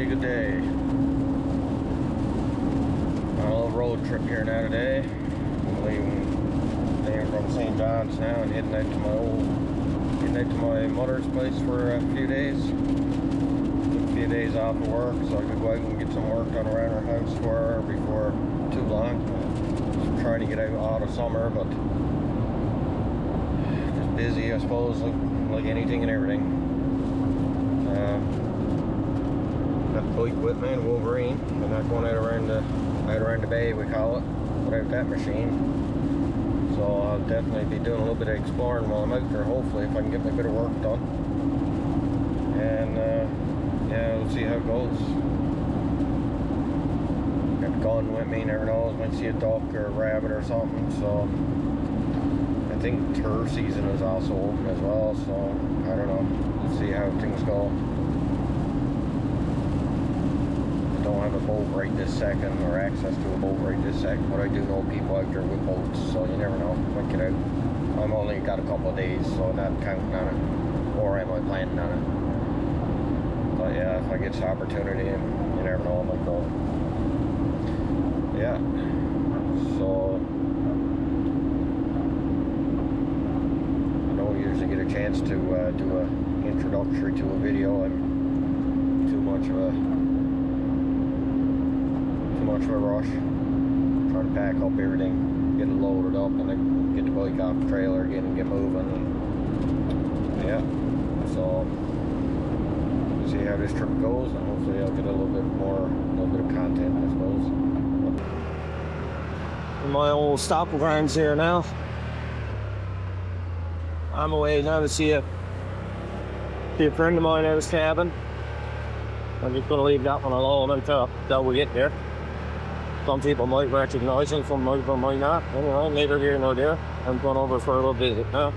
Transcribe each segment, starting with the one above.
day, good day. A little road trip here now today. I'm leaving from St. John's now and heading out to my mother's place for a few days. Took a few days off of work so I could go out and get some work done around her house for her before too long. Just trying to get out all the summer, but just busy, I suppose, like anything and everything. Got the bike with me, Wolverine. I'm not going out around the bay, we call it, without that machine. So I'll definitely be doing a little bit of exploring while I'm out there, hopefully, if I can get my bit of work done. And yeah, we'll see how it goes. Got the gun with me, never knows, might see a duck or a rabbit or something. So I think tur season is also open as well, so I don't know. Let's see how things go. I don't have a boat right this second, or access to a boat right this second, but I do know people out there with boats, so you never know. Might get out. I've only got a couple of days, so not counting on it, or am I planning on it? But yeah, if I get this opportunity, you never know, I might go. Yeah. So I don't usually get a chance to do a introductory to a video. I'm too much of a rush. Trying to pack up everything, get it loaded up, and then get the bike off the trailer again and get moving. And yeah, so we'll see how this trip goes, and hopefully I'll get a little bit of content, I suppose. In my old stopping grounds here now. I'm away now to see a friend of mine at his cabin. I'm just going to leave that one alone until we get there. Some people might recognize him, some people might not. Anyway, neither here nor there. I'm going over for a little visit now.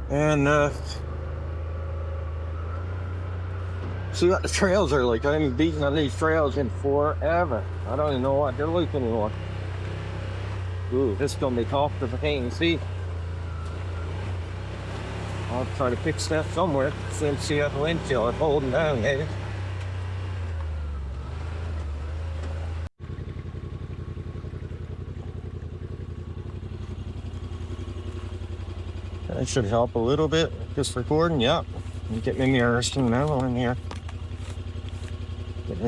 And see what the trails are like. I haven't beaten on these trails in forever. I don't even know what they're like anymore. Ooh, this is going to be tough to paint. See? I'll try to pick stuff somewhere. See how the windshield is holding down, maybe. That should help a little bit. Just recording, yeah. Get my mirrors too now while I'm here. Get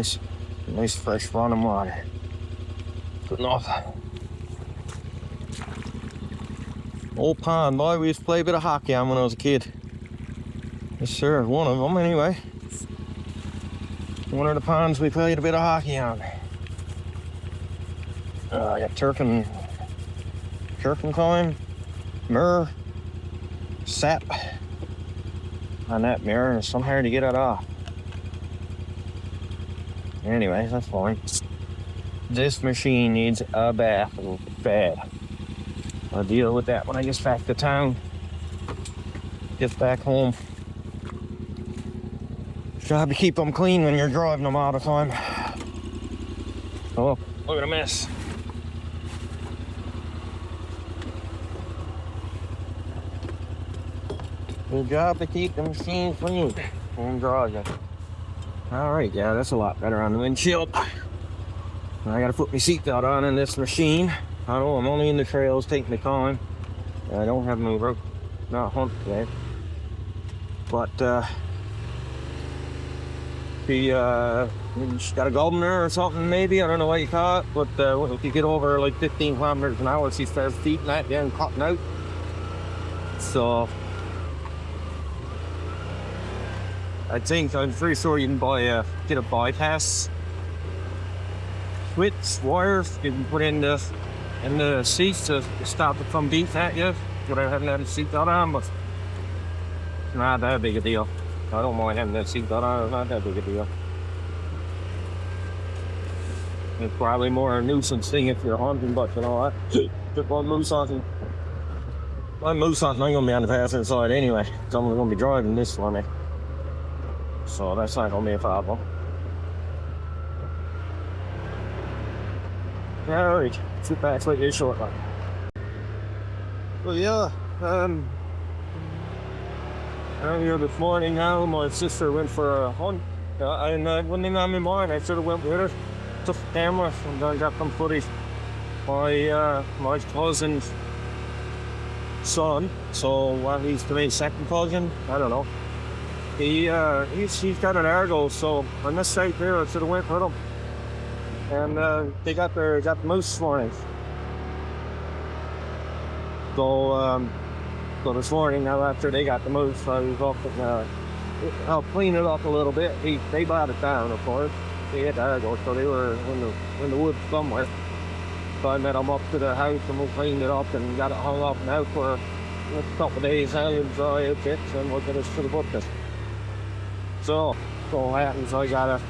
nice fresh running water. Good enough. Old pond, boy, we used to play a bit of hockey on when I was a kid. Yes, sir, one of them anyway. One of the ponds we played a bit of hockey on. I got turpentine, myrrh, sap on that mirror, and it's so hard to get it off. Anyway, that's fine. This machine needs a bath bad. I'll deal with that when I get back to town. Get back home. Job to keep them clean when you're driving them all the time. Oh, look at a mess. Good job to keep the machine clean and driving. Alright, yeah, that's a lot better on the windshield. I gotta put my seatbelt on in this machine. I know I'm only in the trails taking the time. I don't have no rope, not hunt today. But she's got a governor or something maybe, I don't know what you call it. But if you get over like 15 kilometers an hour, she starts feeding that then cutting out. So I'm pretty sure you can get a bypass switch wires you can put in the seats to stop it from beating at you without having that seatbelt on, but it's not that big a deal. I don't mind having that seatbelt on, it's not that big a deal. It's probably more a nuisance thing if you're hunting, but you know what? Just one moose hunting. I'm moose hunting, I'm gonna be on the passenger side anyway, so I'm gonna be driving this for me. So that's not gonna be a problem. Alright, sit back like this short one. Well, yeah, Earlier this morning now, my sister went for a hunt. And I wouldn't even have me mind. I should have went with her. Took the camera and then got some footage. My cousin's son, so what he's to me, second cousin, I don't know. He's got an Argo, so on this site there, I should have went with him. And they got the moose this morning. So this morning, now after they got the moose, I was up and I'll clean it up a little bit. They brought it down, of course. They had Argo, so they were in the woods somewhere. So I met them up to the house and we cleaned it up and got it hung up now for a couple of days now and dry out bits and we'll get it to the butcher. So happens I got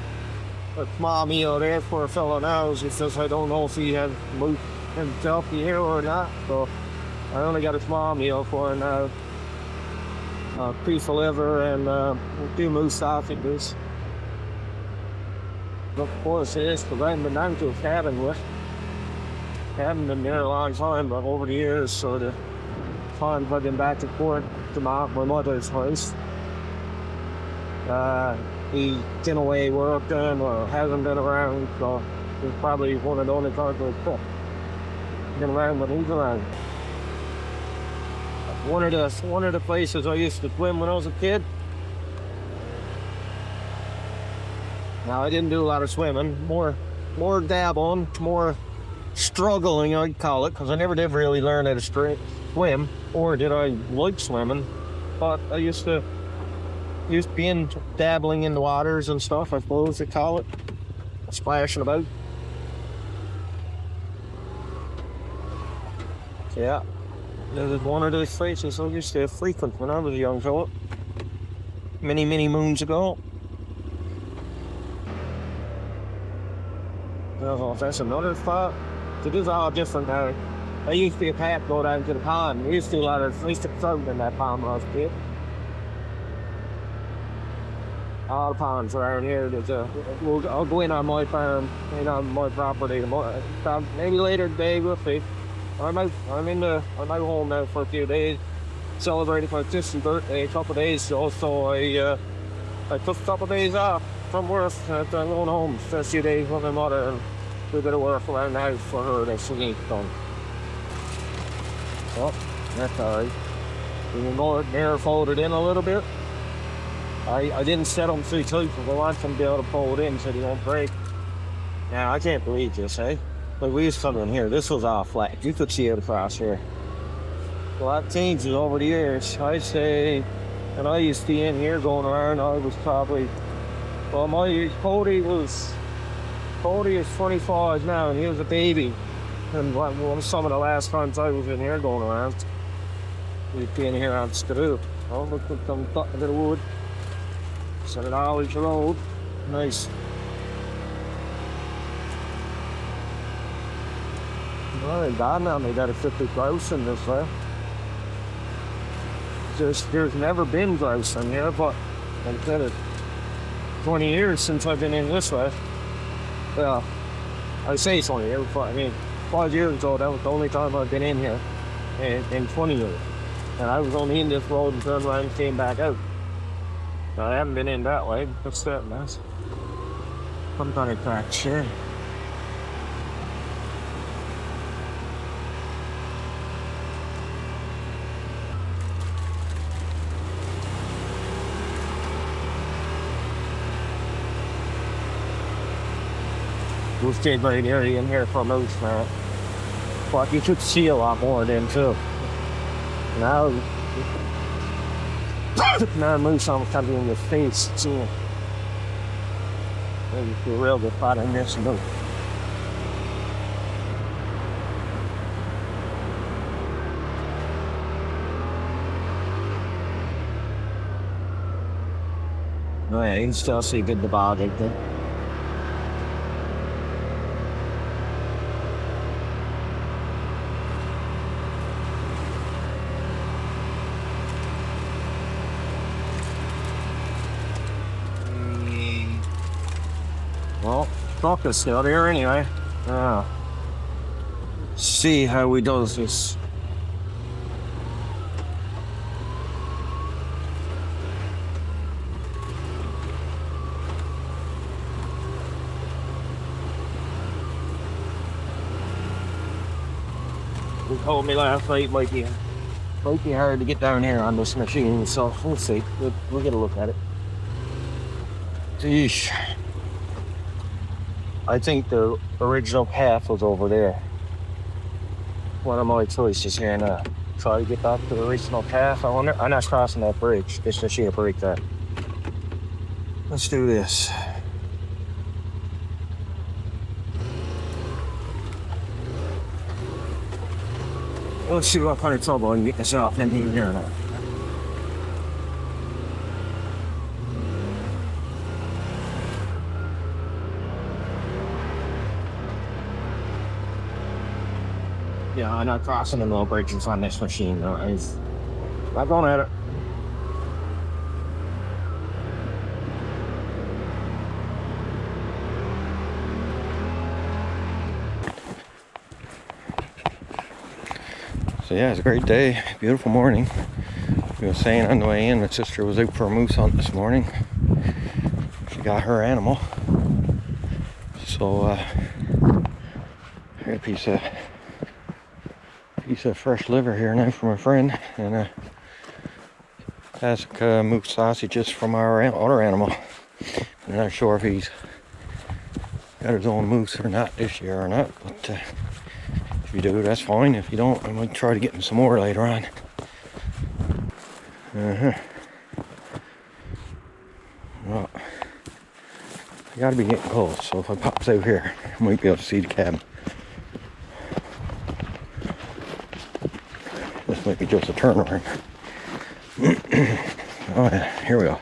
a small meal there for a fellow now. He says I don't know if he had moose himself here or not, so I only got a small meal for him now. A piece of liver and 2 moose sausages. Of course it is, because I haven't been down to a cabin with. I haven't been there a long time, but over the years, so the times I've been back and forth to my mother's house. He been away working or hasn't been around, so he's probably one of the only times I've been around when he's around. One of the places I used to swim when I was a kid. Now I didn't do a lot of swimming, more dabbling, more struggling I'd call it, because I never did really learn how to swim, or did I like swimming, but I used to be in dabbling in the waters and stuff, I suppose they call it, splashing about. Yeah, this is one of those places I used to frequent when I was a young fella, many moons ago. I don't know if that's another spot. It is all different now. I used to be a path go down to the pond. We used to do a lot of, we used to float in that pond when I was a kid. All the ponds around here. I'll go in on my farm, on my property tomorrow. Maybe later today, we'll see. I'm out home now for a few days, celebrating my sister's birthday a couple of days ago, so I took a couple of days off from work. I'm going home for a few days with my mother and do a bit of work around the house for her that she needs done. Well, that's alright. We can go there, fold it in a little bit. I didn't set them too tight because I want them to be able to pull it in so they won't break. Now, I can't believe this, eh? Like, we used to come in here, this was all flat. You could see it across here. A lot changes over the years. I'd say, and I used to be in here going around, I was probably, well, my age, Cody is 25 now, and he was a baby. And one of some of the last times I was in here going around, we'd be in here on Skidoo. Oh, look at them cutting a bit of wood. Set it all the road. Nice. Well, God, now they got a 50 grouse in this way. There's never been grouse in here, but like I said, 20 years since I've been in this way. Well, I say 20 years, but I mean, 5 years ago, that was the only time I've been in here in 20 years. And I was only in this road and turned around and came back out. So I haven't been in that way. What's that mess? Some kind of crack shit. We'll stay right area in here for most now. But you should see a lot more then too. Now moose almost coming in your face too. Maybe feel real good spot in this moose. Oh yeah, you can still see good toboggan thing. Well, truck is still there anyway. See how we does this. told me last night it might be hard to get down here on this machine, so we'll see. We'll get a look at it. Geesh. I think the original path was over there. One of my choices here now. Try to get back to the original path. I wonder. I'm not crossing that bridge. This machine will break that. Let's do this. Let's see what kind of trouble I can get this off in here now. Yeah, I'm not crossing the little bridges on this machine. No, I'm not going at it. So yeah, it's a great day, beautiful morning. We were saying on the way in, my sister was out for a moose hunt this morning. She got her animal. So I got a piece of fresh liver here now from a friend, and classic moose sausages from our other animal. I'm not sure if he's got his own moose or not this year or not, but if you do, that's fine. If you don't, I might try to get him some more later on. Well, I gotta be getting close, so if I pops out here, I might be able to see the cabin. This might be just a turnaround. Oh yeah, here we go.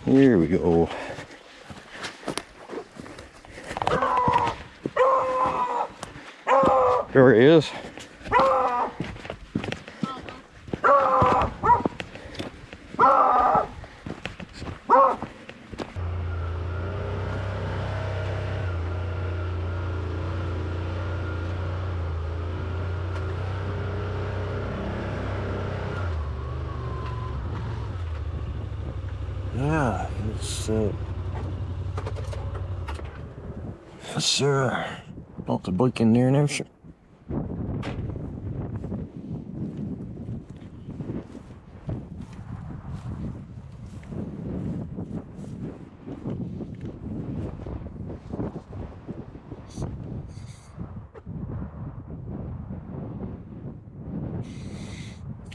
Here we go. There he is. Yeah, it's sure. Not the bike in there now, sure.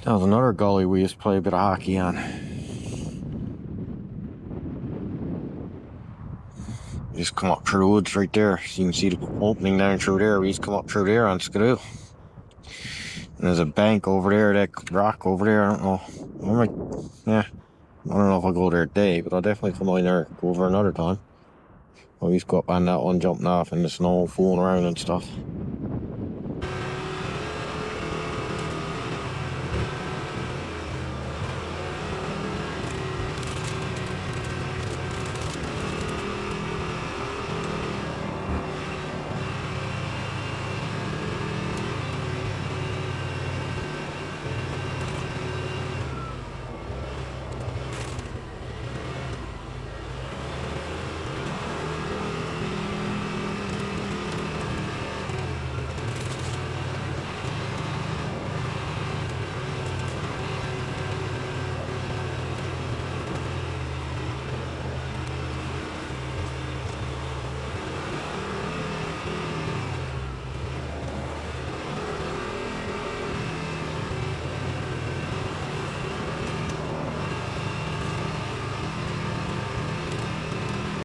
That was another gully we used to play a bit of hockey on. You just come up through the woods right there. So you can see the opening down through there. We used to come up through there on Skidoo. And there's a bank over there, that rock over there. I don't know. I don't know if I'll go there today, but I'll definitely come on there, go over another time. I used to go up on that one, jumping off in the snow, fooling around and stuff.